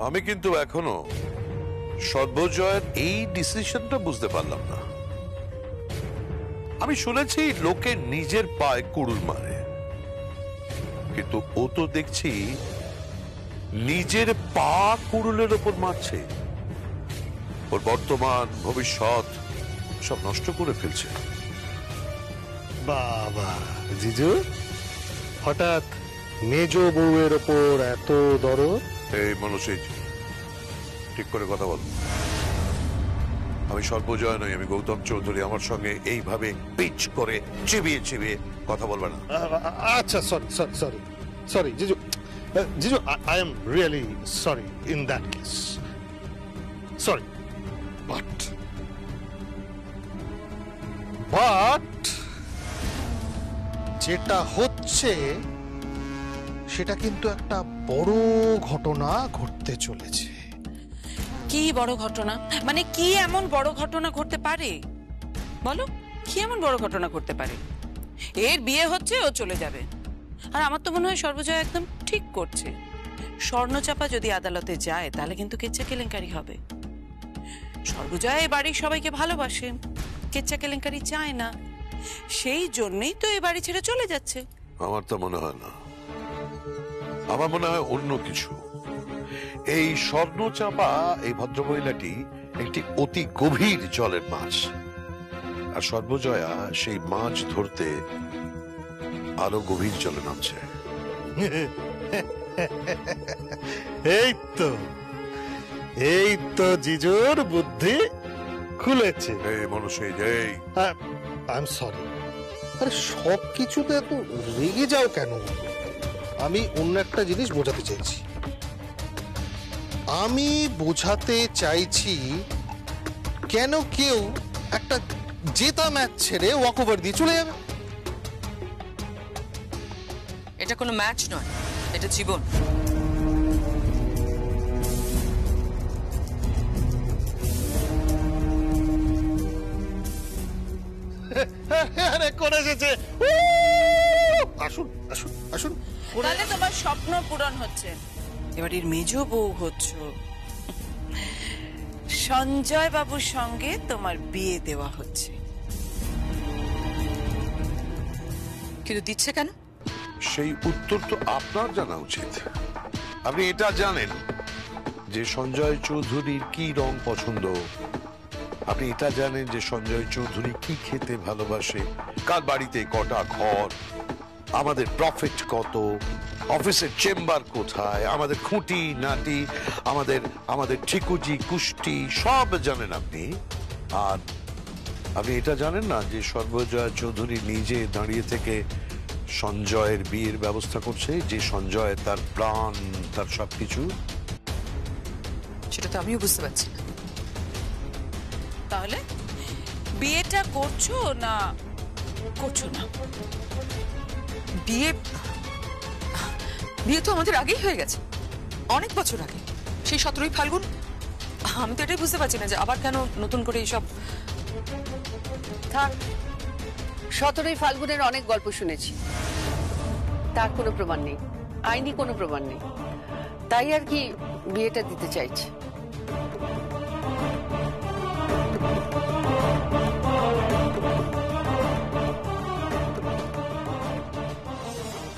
আমি কিন্তু এখনো সর্বজয়ের এই ডিসিশনটা বুঝতে পারলাম না। আমি শুনেছি লোকে নিজের পায়ে কুড়ুল মারে, কিন্তু ও তো দেখছি নিজের পা কুড়ুলের ওপর মারছে। ওর বর্তমান ভবিষ্যৎ সব নষ্ট করে ফেলছে। বাবা জিজু, হঠাৎ মেজ বউয়ের ওপর এত দরদ? এই মনোসেজ, ঠিক করে কথা বল। আমি সর্বজয় নই, আমি গৌতম চৌধুরী। আমার সঙ্গে এইভাবে পিচ করে চিবিয়ে চিবিয়ে কথা বলবে না। আচ্ছা, সরি সরি সরি সরি জিজু, জিজু, I am really sorry in that case, sorry. But যেটা হচ্ছে সেটা কিন্তু একটা বড় ঘটনা ঘটতে চলেছে। কি বড় ঘটনা? মানে কি এমন বড় ঘটনা ঘটতে পারে বলো? কি এমন বড় ঘটনা ঘটতে পারে? এর বিয়ে হচ্ছে, ও চলে যাবে। আর আমার তো মনে হয় সর্বজয় একদম ঠিক করছে। স্বর্ণচাপা যদি আদালতে যায় তাহলে কিন্তু কেচ্চা কেলেঙ্কারি হবে। সর্বজয় বাড়ির সবাইকে ভালোবাসে, কেচ্চা কেলেঙ্কারি চায় না, সেই জন্যই তো এই বাড়ি ছেড়ে চলে যাচ্ছে। আমার তো মনে হয় না, আমার মনে হয় অন্য কিছু। এই স্বর্ণচাপা, এই ভদ্রমহিলাটি একটি অতি গভীর জলের মাছ, আর সর্বজয়া সেই মাছ ধরতে আরো গভীর জলে নামছে। এই তো জিজুর বুদ্ধি খুলেছে। এই মনোসেজ, এই আই এম সরি। আরে সব কিছুতে এত রেগে যাও কেন? আমি অন্য একটা জিনিস বোঝাতে চাইছি। আমি বোঝাতে চাইছি কেন কেউ একটা জেতা ম্যাচ ছেড়ে ওয়াক ওভার দিয়ে চলে যাবে। এটা কোনো ম্যাচ নয়, এটা জীবন। আরে করে এসেছে। আসুন আসুন আসুন। তাহলে তোমার স্বপ্ন পূরণ হচ্ছে। এবারের মেজ বউ হচ্ছ, সঞ্জয় বাবুর সঙ্গে তোমার বিয়ে দেওয়া হচ্ছে। কিন্তু দিচ্ছে কেন? সেই উত্তর তো আপনার জানা উচিত। আপনি এটা জানেন যে সঞ্জয় চৌধুরীর কি রং পছন্দ, আপনি এটা জানেন যে সঞ্জয় চৌধুরী কি খেতে ভালোবাসে, কার বাড়িতে কটা ঘর, আমাদের প্রফিট কত, অফিসের চেম্বার কোথায়, আমাদের খুঁটি নাটি, আমাদের ঠিকুজি কুষ্টি সব জানেন আপনি। আর আপনি এটা জানেন না যে সর্বজয় চৌধুরী নিজে দাঁড়িয়ে থেকে সঞ্জয়ের বিয়ের ব্যবস্থা করছে, যে সঞ্জয় তার প্রাণ, তার সবকিছু। সেটা তো আমিও বুঝতে পারছি না। তাহলে বিয়েটা করছো না করছো না? বিয়ে বিয়ে তো আমাদের আগেই হয়ে গেছে, অনেক বছর আগে, সেই 17ই ফাল্গুন। আমি তো এটাই বুঝতে পারছি না যে আবার কেন নতুন করে এইসব। থাক, 17ই ফাল্গুনের অনেক গল্প শুনেছি, তার কোনো প্রমাণ নেই, আইনি কোনো প্রমাণ নেই, তাই আর কি বিয়েটা দিতে চাইছি।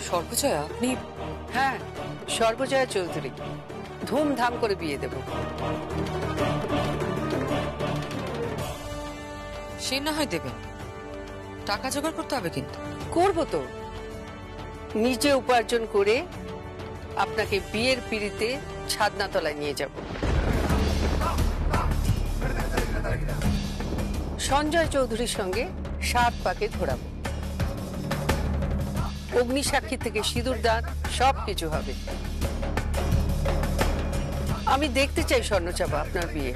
সর্বজয়া, আপনি? হ্যাঁ, সর্বজয়া চৌধুরী, ধুমধাম করে বিয়ে দেব। সে না হয় দেবেন, টাকা জোগাড় করতে হবে কিন্তু। করবো তো, নিজে উপার্জন করে আপনাকে বিয়ের পিড়িতে ছাদনাতলায় নিয়ে যাব। সঞ্জয় চৌধুরীর সঙ্গে 7 পাকে ঘোরাবো, অগ্নিসাক্ষী থেকে সিঁদুর দান সবকিছু হবে। আমি দেখতে চাই স্বর্ণচাপা আপনার বিয়ে,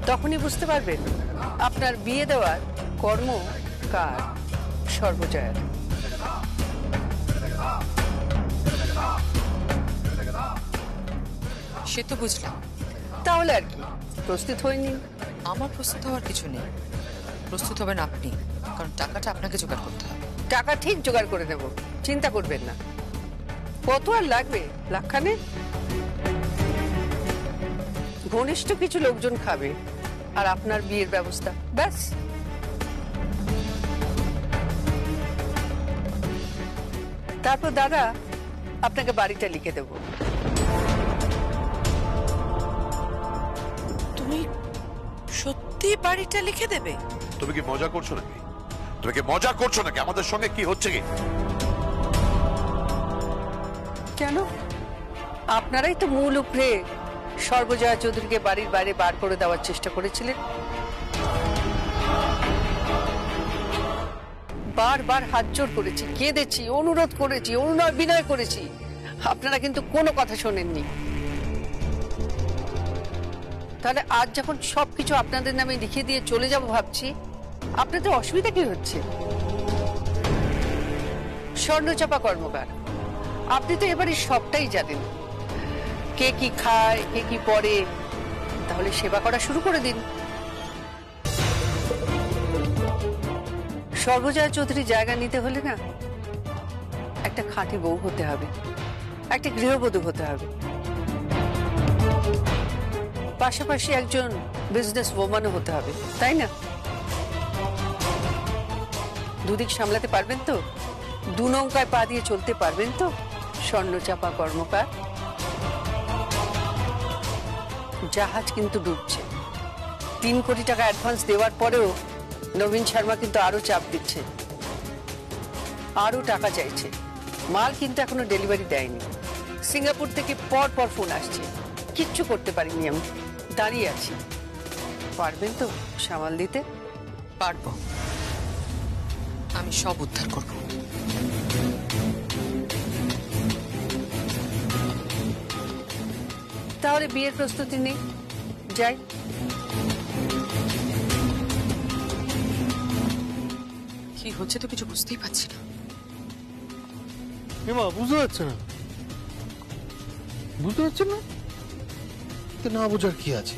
তখনই বুঝতে পারবেন আপনার বিয়ে দেওয়ার কর্ম কার, সর্বজয়ার। সে তো বুঝলাম, তাহলে আর কি, প্রস্তুত হয়ে নিন। আমার প্রস্তুত হওয়ার কিছু নেই, প্রস্তুত হবেন আপনি, কারণ টাকাটা আপনাকে জোগাড় করতে হবে। টাকা ঠিক জোগাড় করে নেব, চিন্তা করবেন না। কত আর লাগবে? লাখখানে? ঘনিষ্ঠ কিছু লোকজন খাবে আর আপনার বিয়ের ব্যবস্থা, ব্যাস। তারপর দাদা আপনাকে বাড়িটা লিখে দেবো। তুমি সত্যি বাড়িটা লিখে দেবে? তুমি কি মজা করছো নাকি? তুমি কি মজা করছো নাকি? আমাদের সঙ্গে কি হচ্ছে কি? কেন? আপনারাই তো মূল উপরে সর্বজয়া চৌধুরীকে বাড়ির বাইরে বার করে দেওয়ার চেষ্টা করেছিলেন। বারবার হাত জোর করেছি, কেঁদেছি, অনুরোধ করেছি, অনুনয় বিনয় করেছি, আপনারা কিন্তু কোনো কথা শোনেননি। তাহলে আজ যখন সবকিছু আপনাদের নামে লিখে দিয়ে চলে যাব ভাবছি, আপনাদের অসুবিধা কি হচ্ছে? স্বর্ণচাপা কর্মকার, আপনি তো এবারে সবটাই জানেন, কে কি খায়, কে কি পরে। তাহলে সেবা করা শুরু করে দিন। সর্বজয়া চৌধুরী জায়গা নিতে হলে না একটা খাঁটি বউ হতে হবে, একটা গৃহবধূ হতে হবে, পাশাপাশি একজন বিজনেস ওম্যানও হতে হবে, তাই না? দুদিক সামলাতে পারবেন তো? দু নৌকায় পা দিয়ে চলতে পারবেন তো স্বর্ণচাপা কর্মকার? জাহাজ কিন্তু ডুবছে। 3 কোটি টাকা অ্যাডভান্স দেওয়ার পরেও নবীন শর্মা কিন্তু আরো চাপ দিচ্ছে, আরো টাকা চাইছে। মাল কিন্তু এখনো ডেলিভারি দেয়নি। সিঙ্গাপুর থেকে পর পর ফোন আসছে, কিচ্ছু করতে পারিনি, আমি দাঁড়িয়ে আছি। পারবেন তো সামাল দিতে? পারবো, আমি সব উদ্ধার করব। তাহলে বিয়ের প্রস্তুতি নেই, যাই। কি হচ্ছে তো কিছু বুঝতেই পারছি না। এমা বুঝতে পারছে না? বুঝতে পারছেন না? তো না বোঝার কি আছে?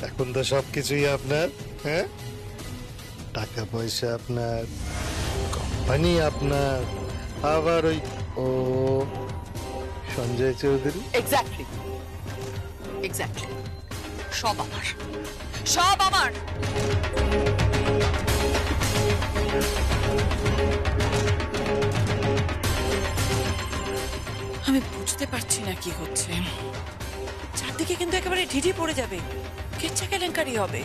এখন তো সবকিছুই আপনার। হ্যাঁ, টাকা পয়সা আপনার, কোম্পানি আপনার, আবার ওই ও সঞ্জয় চৌধুরী। এক্স্যাক্টলি, এক্স্যাক্টলি, সব আমার, সব আমার। আমি বুঝতে পারছি না কি হচ্ছে। চারদিকে কিন্তু একেবারে ঢিঢি পড়ে যাবে, কেচ্ছা কেলেঙ্কারি হবে,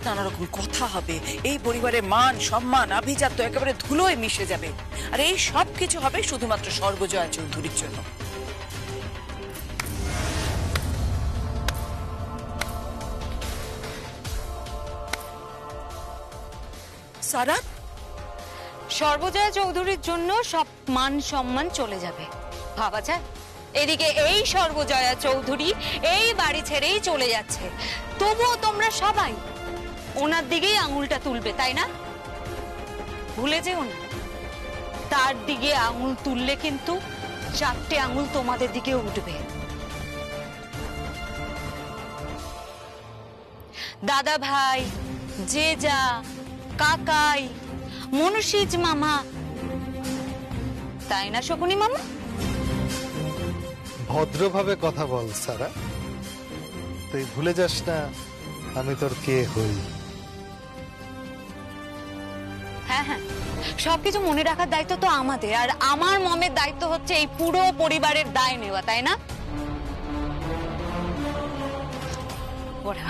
নানা রকম কথা হবে, এই পরিবারের মান সম্মান আভিজাত্য একেবারে ধুলোয় মিশে যাবে। আর এই সব কিছু হবে শুধুমাত্র সর্বজয়া চৌধুরীর জন্য। সারা, সর্বজয়া চৌধুরীর জন্য সব মান সম্মান চলে যাবে, ভাবা যায়? এদিকে এই সর্বজয়া চৌধুরী এই বাড়ি ছেড়েই চলে যাচ্ছে, তবুও তোমরা সবাই ওনার দিকেই আঙুলটা তুলবে, তাই না? ভুলে যেও না, তার দিকে আঙুল তুললে কিন্তু 4টে আঙুল তোমাদের দিকে উঠবে। দাদা ভাই, জেজা, কাকাই, মনুষীজ মামা, তাই না শকুনি মামা? ভদ্রভাবে কথা বল সারা, তুই ভুলে যাস না আমি তোর কে হই। হ্যাঁ হ্যাঁ, সবকিছু মনে রাখার দায়িত্ব তো আমাদের, আর আমার মমের দায়িত্ব হচ্ছে এই পুরো পরিবারের দায় নেওয়া, তাই না? ওরা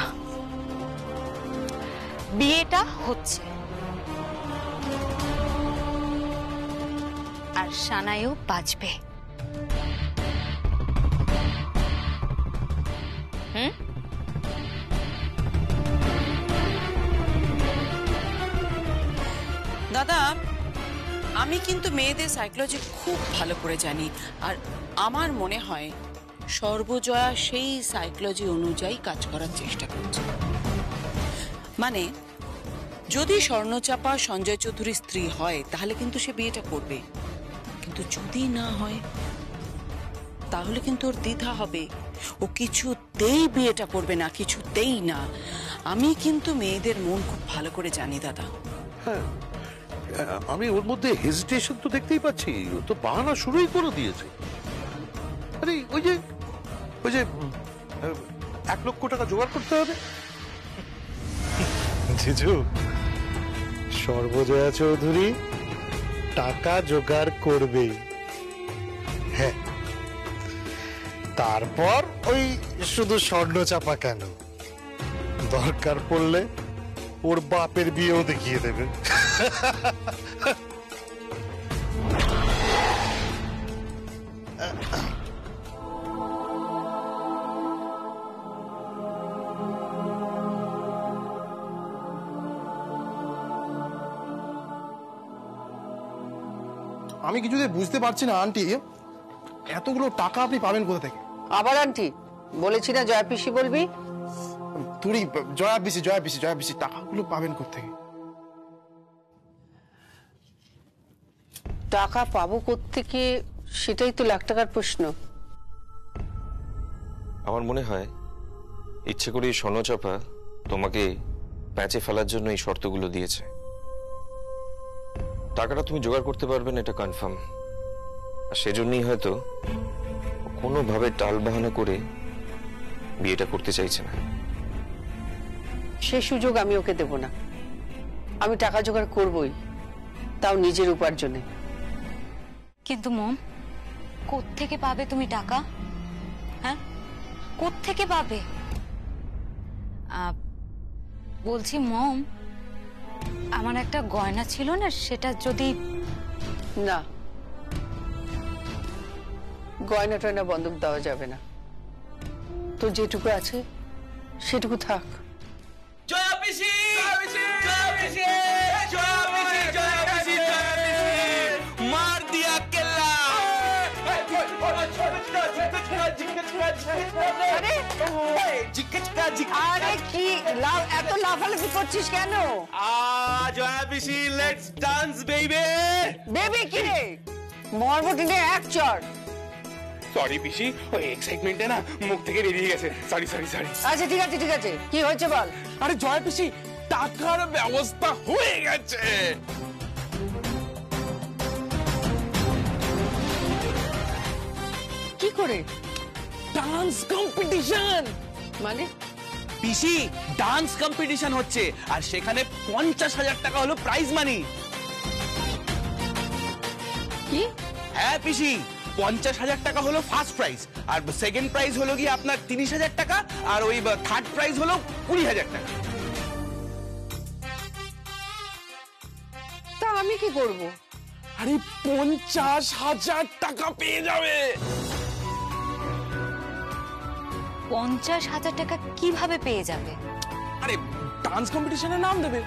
বিয়েটা হচ্ছে, আর সানাইও বাঁচবে। হুম, দাদা, আমি কিন্তু মেয়েদের সাইকোলজি খুব ভালো করে জানি, আর আমার মনে হয় সর্বজয়া সেই সাইকোলজি অনুযায়ী কাজ করার চেষ্টা করছে। মানে যদি স্বর্ণচাপা সঞ্জয় চৌধুরীর স্ত্রী হয় তাহলে কিন্তু সে বিয়েটা করবে, কিন্তু যদি না হয় তাহলে কিন্তু ওর দ্বিধা হবে, ও কিছুতেই বিয়েটা করবে না, কিছুতেই না। আমি কিন্তু মেয়েদের মন খুব ভালো করে জানি দাদা। হ্যাঁ, আমি ওর মধ্যে হেজিটেশন তো দেখতেই পাচ্ছি, ও তো বাহানা শুরুই করে দিয়েছে। আরে ওই যে 1 লক্ষ টাকা জোগাড় করতে হবে। জিজু, সর্বজয়া চৌধুরী টাকা জোগাড় করবে। হ্যাঁ, তারপর ওই শুধু স্বর্ণ চাপা কেন, দরকার পড়লে ওর বাপের বিয়েও দেখিয়ে দেবে। আমি কিছুতে বুঝতে পারছি না আন্টি, এতগুলো টাকা আপনি পাবেন কোথা থেকে? আবার আন্টি বলেছি না জয়া পিসি বলবি? তুই জয়া পিসি টাকাগুলো পাবেন কোথা থেকে? টাকা পাবো কোত্থেকে সেটাই তো লাখ টাকার প্রশ্ন। আমার মনে হয় ইচ্ছে করে স্বর্ণচাপা তোমাকে প্যাচে ফেলার জন্য এই শর্তগুলো দিয়েছে। টাকাটা তুমি জোগাড় করতে পারবে না এটা কনফার্ম, আর সেজন্যই হয়তো কোনোভাবে টাল বাহানা করে বিয়েটা করতে চাইছে না। সে সুযোগ আমি ওকে দেব না। আমি টাকা জোগাড় করবই, তাও নিজের উপার্জনে। কিন্তু মম, কোত্থেকে পাবে তুমি টাকা? হ্যাঁ, কোত্থেকে পাবে? বলছি মম, আমার একটা গয়না ছিল না, সেটা যদি... না, গয়না টয়না বন্ধক দেওয়া যাবে না। তো যেটুকু আছে সেটুকু থাক। জয়া পিসি, জয়া পিসি, জয়া পিসি, জয়া পিসি, জয়া পিসি, মার দিয়া কেল্লা। আরে কি এত লাফালাফি করছিস কেন? জয়া পিসি, লেটস ডান্স বেবি। বেবি কি রে, মর্মটিনে এক চড়। সরি পিসি, ওই এক্সাইটমেন্টে না মুখ থেকে বেরিয়ে গেছে। সরি। আচ্ছা ঠিক আছে, কি হয়েছে বল। আরে জয়া পিসি, টাকার ব্যবস্থা হয়ে গেছে। কি করে? Dance competition. মানে? পিসি, ডান্স কম্পিটিশন হচ্ছে, আর সেখানে 50,000 টাকা হলো প্রাইজ মানি। কি? হ্যাঁ পিসি, 50,000 টাকা হলো ফার্স্ট প্রাইজ, আর সেকেন্ড প্রাইজ হলো কি আপনার 30,000 টাকা, আর ওই থার্ড প্রাইজ হলো 20,000 টাকা। তা আমি কি করব? আরে 50,000 টাকা পেয়ে যাবে। 50,000 টাকা কিভাবে পেয়ে যাবে? আরে ডান্স কম্পিটিশনে নাম দেবে।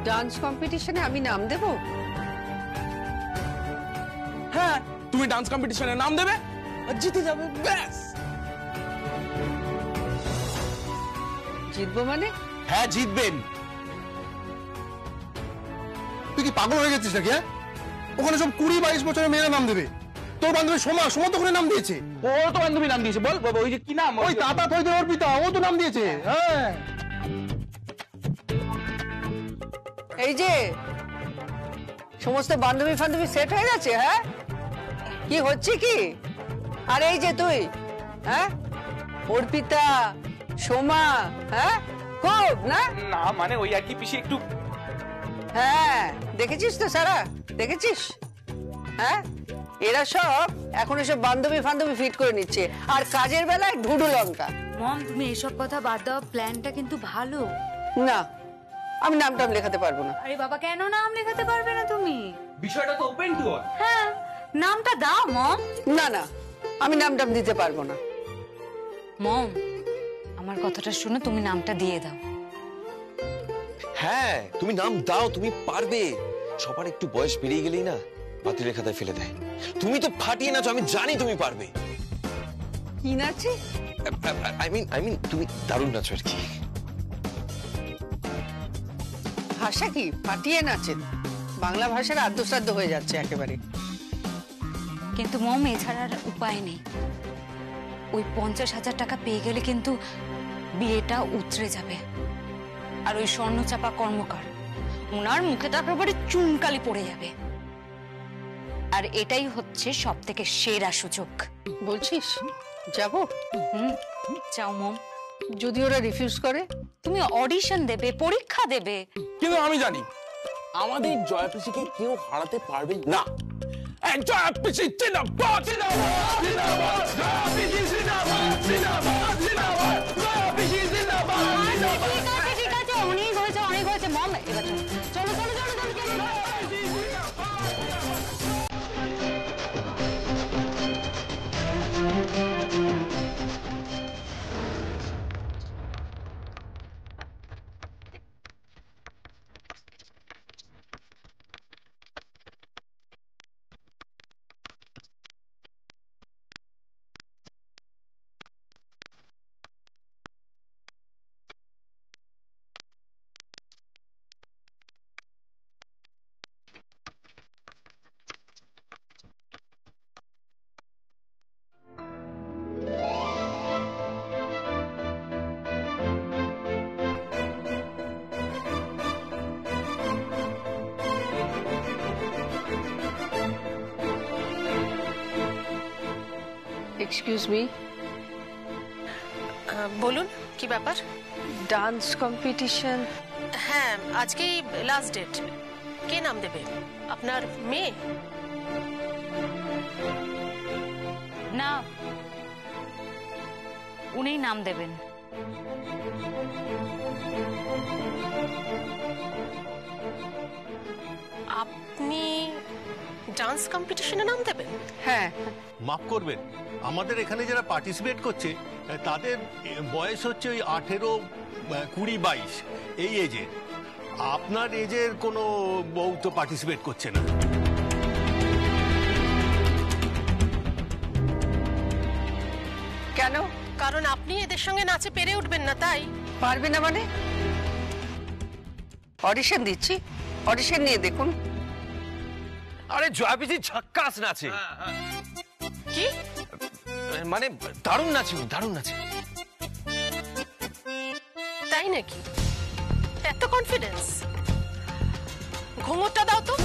ডান্স কম্পিটিশনে আমি নাম দেব? হ্যাঁ, তুমি ডান্স কম্পিটিশনে নাম দেবে আর জিতে যাবে, ব্যাস। জিতবো মানে? হ্যাঁ, জিতবেন। তুই কি পাগল হয়ে গেছিস নাকি? হ্যাঁ, ওখানে সব 20-22 বছরের মেয়েরা নাম দেবে। তোর বান্ধবী সোমা তো ওখানে নাম দিয়েছে। ও তো বান্ধবী নাম দিয়েছে। বল বাবা, ওই যে কি নাম? ওই তাতা থইদের অর্পিতা, ও তো নাম দিয়েছে। হ্যাঁ, এই যে সমস্ত বান্ধবী ফান্ধবী সেট হয়ে গেছে। হ্যাঁ, কি হচ্ছে কি? আর এই যে তুই, হ্যাঁ, অর্পিতা, সোমা, হ্যাঁ, খুব না? না মানে ওই আর কি পিসি, একটু। হ্যাঁ, দেখেছিস তো সারা, দেখেছিস? হ্যাঁ, এরা সব এখন এসব বান্ধবী ফান্ধবী ফিট করে নিচ্ছে, আর কাজের বেলায় ঢুডু লঙ্কা। মম, তুমি এসব কথা বাদ দাও, প্ল্যানটা কিন্তু ভালো। না, আমি নাম টাম লেখাতে পারবো না। আরে বাবা, কেন নাম লেখাতে পারবে না তুমি? বিষয়টা তো ওপেন টু অল। হ্যাঁ, নামটা দাও মম। না, আমি নাম টাম দিতে পারবো না। মম, আমার কথাটা শুনে তুমি নামটা দিয়ে দাও। হ্যাঁ, তুমি নাম দাও, তুমি পারবে। সবার একটু বয়স বেরিয়ে গেলেই না বাতিলের খাতায় ফেলে দেয়। তুমি তো ফাটিয়ে নাচো, আমি জানি তুমি পারবে। কি নাচে? আই মিন তুমি দারুণ নাচো আর কি। ভাষা কি ফাটিয়ে নাচেন? বাংলা ভাষার আদ্যশ্রাদ্ধ হয়ে যাচ্ছে একেবারে। কিন্তু মম, এছাড়া আর উপায় নেই। ওই 50,000 টাকা পেয়ে গেলে কিন্তু বিয়েটা উতরে যাবে। আর ওই স্বর্ণচাপা কর্মকার, ও ওনার মুখে তো একেবারে চুনকালি পড়ে যাবে। আর এটাই হচ্ছে সব থেকে সেরা সুযোগ। বলছিস যাব? চাও মম? যদি ওরা রিফিউজ করে? তুমি অডিশন দেবে, পরীক্ষা দেবে। কিন্তু আমি জানি আমাদের জয়া পিসিকে কেউ হারাতে পারবে না। জয়া পিসি জিন্দাবাদ, জিন্দাবাদ, জিন্দাবাদ, জয়া পিসি জিন্দাবাদ, জিন্দাবাদ, জিন্দাবাদ, জয়া পিসি জিন্দাবাদ, জিন্দাবাদ। ঠিক আছে, অনেক হয়েছে মম, এবার চলো চলো চলো চলো চলো চলো। এক্সকিউজ মি, বলুন কি ব্যাপার? Dance competition. হ্যাঁ, আজকেই লাস্ট ডেট। কে নাম দেবে? আপনার মেয়ে? না, উনিই নাম দেবেন। আপনি ডান্স কম্পিটিশনে নাম দেবেন? হ্যাঁ। মাফ করবেন, আমাদের এখানে যারা পার্টিসিপেট করছে তাদের বয়স হচ্ছে ওই 18, 20, 22 এই এজের। আপনার এজের কোনো বউ তো পার্টিসিপেট করছে না। কেন? কারণ আপনি এদের সঙ্গে নাচে পেরে উঠবেন না, তাই। পারবে না মানে? অডিশন দিচ্ছি, অডিশন নিয়ে দেখুন। আরে জয়া পিসি ঝাক্কাস নাচে। কি মানে দারুণ নাচে, দারুণ নাচে। তাই নাকি? এত কনফিডেন্স? ঘুঙুরটা দাও তো।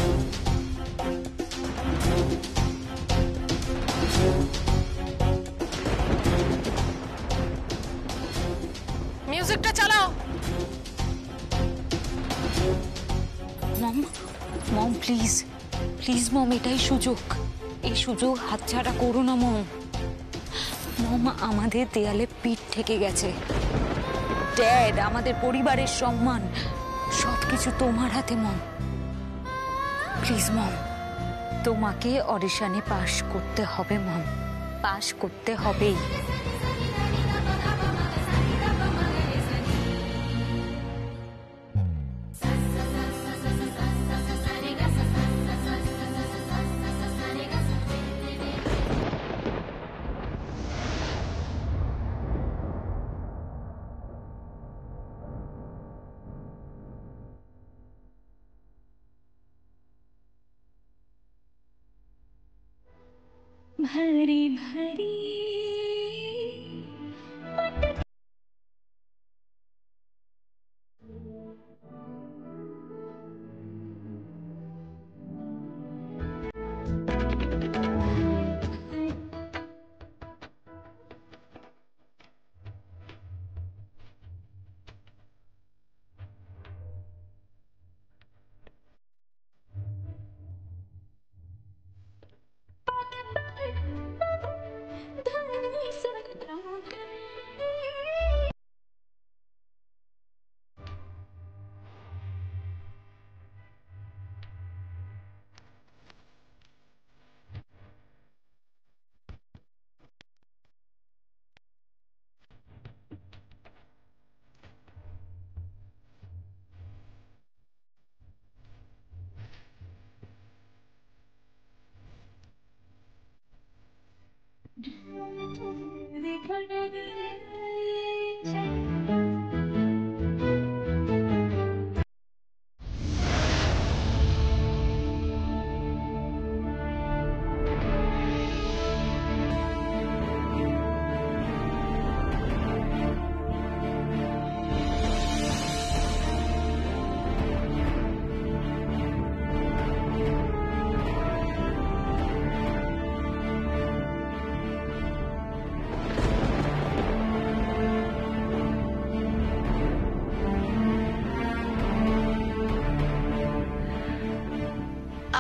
মিউজিকটা চালাও। মম প্লিজ প্লিজ মম, এটাই সুযোগ, এই সুযোগ হাতছাড়া করো না মম। মম, আমাদের দেয়ালে পিঠ ঠেকে গেছে। ড্যাড, আমাদের পরিবারের সম্মান সবকিছু তোমার হাতে মম। প্লিজ মম, তোমাকে অডিশনে পাশ করতে হবে মম, পাশ করতে হবেই। भरी भरी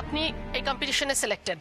আপনি এই কম্পিটিশনে সিলেক্টেড।